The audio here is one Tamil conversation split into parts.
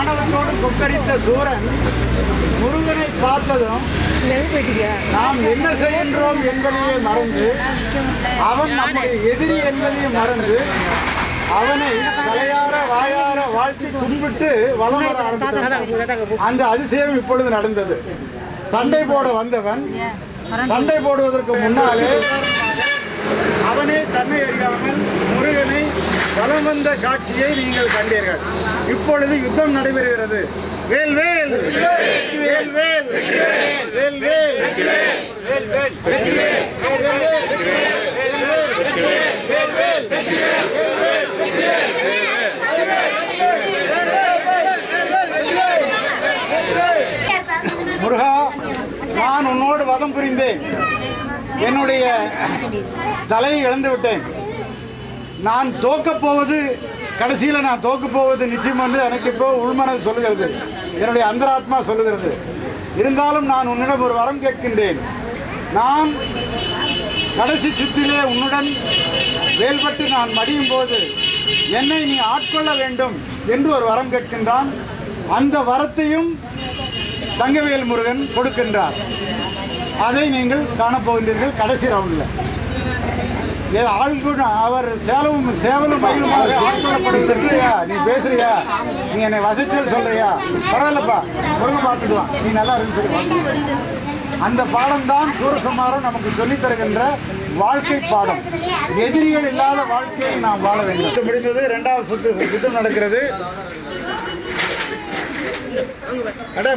ஆணவத்தோடு கொக்கரித்த சூரன் முருகனை பார்த்ததும் நாம் என்ன செய்கின்றோம் என்பதையே மறந்து, அவன் நம்முடைய எதிரி என்பதையும் மறந்து, அவனை தலையார வாயார வாழ்த்தி கும்பிட்டு வலம் வர ஆரம்பித்தார். அந்த அதிசயம் இப்பொழுது நடந்தது. சண்டை போட வந்தவன் சண்டை போடுவதற்கு முன்னாலே அவனே தன்னை அறியாமல் முருகனை வலம் வந்த காட்சியை நீங்கள் கண்டீர்கள். இப்பொழுது யுத்தம் நடைபெறுகிறது. வேல் வேல் வேல் வேல் வேல் முருகா, நான் உன்னோடு வதம் புரிந்தேன். என்னுடைய தலையை இழந்து விட்டேன். நான் தோக்கப் போவது, கடைசியில் நான் தோக்கப் போவது நிச்சயம் வந்து எனக்கு இப்போ உள்மனது சொல்லுகிறது, என்னுடைய அந்தராத்மா சொல்லுகிறது. இருந்தாலும் நான் உன்னிடம் ஒரு வரம் கேட்கின்றேன். நான் கடைசி சுற்றிலே உன்னுடன் வேல்பட்டு நான் மடியும் போது என்னை நீ ஆட்கொள்ள வேண்டும் என்று ஒரு வரம் கேட்கின்றான். அந்த வரத்தையும் தங்கவேல் முருகன் கொடுக்கின்றார். அதை நீங்கள் காணப்போகின்றீர்கள் கடைசி ரவுண்ட்ல. அவர் சேவலும் மயிலுமாக ஆட்கொள்ளப்படுவதற்குயா நீ பேசுறியா, நீ என்னை வசதியில் சொல்றியா, பரவாயில்லப்பா முருகன் பார்த்துக்கலாம், நீ நல்லா இருந்து சொல்லி அந்த பாடம் தான் சூரசம்ஹாரம் நமக்கு சொல்லித் தருகின்ற வாழ்க்கை பாடம். எதிரிகள் இல்லாத வாழ்க்கையை நாம் வாழ வேண்டும். முடிந்தது. இரண்டாவது சுற்று நடக்கிறது.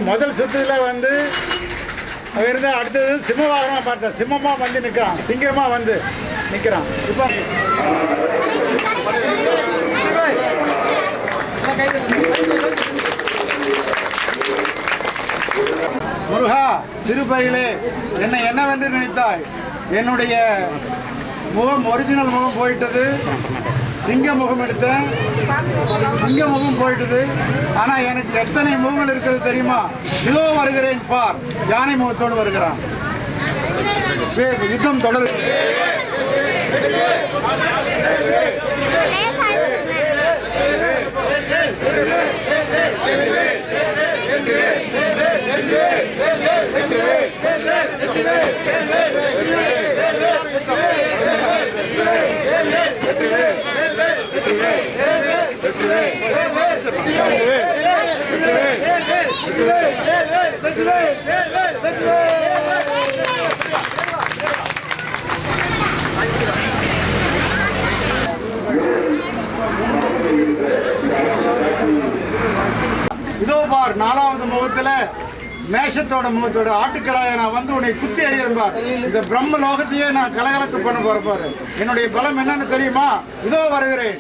முதல் சுற்றுல வந்து இருந்த அடுத்தது சிம்மவாகனமா பார்த்தேன். சிம்மமா வந்து நிக்கிறான், சிங்கமா வந்து நிக்கிறான். இப்ப முருகா, சிறுபையிலே என்னை என்னவென்று நினைத்தாய்? என்னுடைய முகம், ஒரிஜினல் முகம் போயிட்டது. சிங்க முகம் எடுத்தேன், சிங்க முகம் போயிட்டது. ஆனா எனக்கு எத்தனை முகங்கள் இருக்கிறது தெரியுமா? இதோ வருகிறேன் பார், யானை முகத்தோடு வருகிறான். யுத்தம் தொடரு. இதோ பார், நாலாவது முகத்துல மேஷத்தோட முகத்தோட ஆட்டுக்கடாய நான் வந்து உன்னை குத்தி அறியப்பார். இந்த பிரம்ம லோகத்தையே நான் கலகலக்கு பண்ண போறப்பாரு. என்னுடைய பலம் என்னன்னு தெரியுமா? இதோ வருகிறேன்.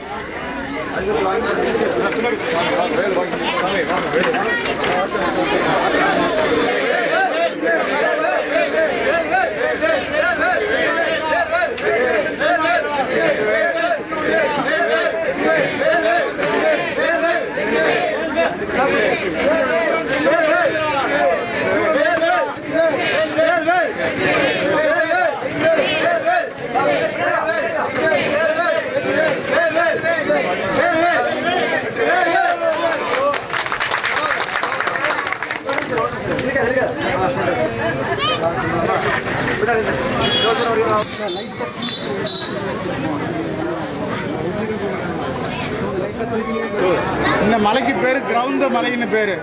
இந்த மலைக்கு பேரு கிரவுந்த மலைன்னு பேரு.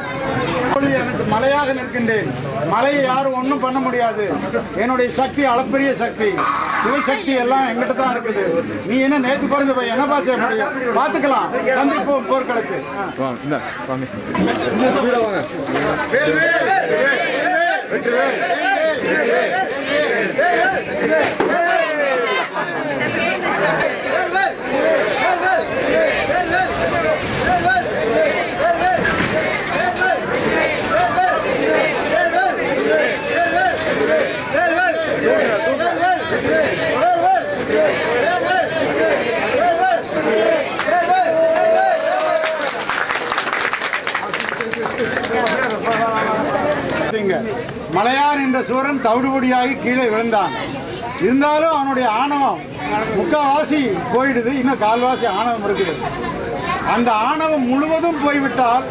எனக்கு மலையாக நிற்கின்றேன். மலையை யாரும் ஒன்றும் பண்ண முடியாது. என்னுடைய சக்தி அளப்பரிய சக்தி, சிவசக்தி எல்லாம் எங்கிட்ட தான் இருக்குது. நீ என்ன நேற்று பிறந்த போய் என்ன பார்த்து முடியும்? பார்த்துக்கலாம், சந்திப்போம் போர்க்களத்து. மலையான் என்ற சூரன் தவிடுபடியாகி கீழே விழுந்தான். இருந்தாலும் அவனுடைய ஆணவம் முக்காவாசி போயிடுது, இன்னும் கால்வாசி ஆணவம் இருக்குது. அந்த ஆணவம் முழுவதும் போய்விட்டால்,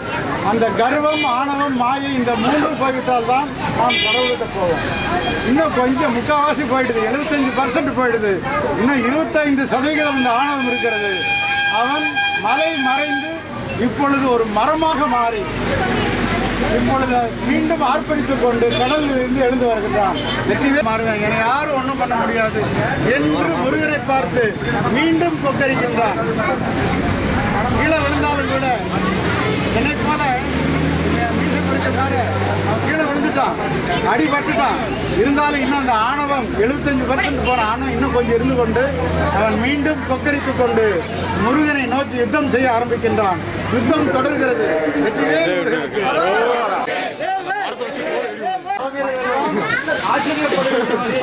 அந்த கர்வம், ஆணவம், மாயை இந்த மூன்றும் போய்விட்டால் தான் நாம் கடவுள்கிட்ட போவோம். இன்னும் கொஞ்சம் முக்காவாசி போயிடுது, 75% போயிடுது. இன்னும் 25% இந்த ஆணவம் இருக்கிறது. அவன் மலை மறைந்து இப்பொழுது ஒரு மரமாக மாறி இப்பொழுது மீண்டும் ஆர்ப்பரித்துக் கொண்டு கடலில் இருந்து எழுந்து வருகின்றான். வெற்றிவே மாறுங்க, என்னை யாரும் ஒன்றும் பண்ண முடியாது என்று முருகனை பார்த்து மீண்டும் கொக்கரிக்கின்றான். கீழே விழுந்தாலும் கூட என்னை போல மீண்டும் கீழே விழுந்துட்டான், அடிபட்டுட்டான். இருந்தாலும் இன்னும் அந்த ஆணவம் 75% போன ஆணவம் இன்னும் கொஞ்சம் இருந்து கொண்டு அவன் மீண்டும் கொக்கரித்துக் கொண்டு முருகனை நோக்கி யுத்தம் செய்ய ஆரம்பிக்கின்றான். யுத்தம் தொடர்கிறது. வெற்றிவேல் முருகனுக்கு ஆச்சரியப்படுகிறது.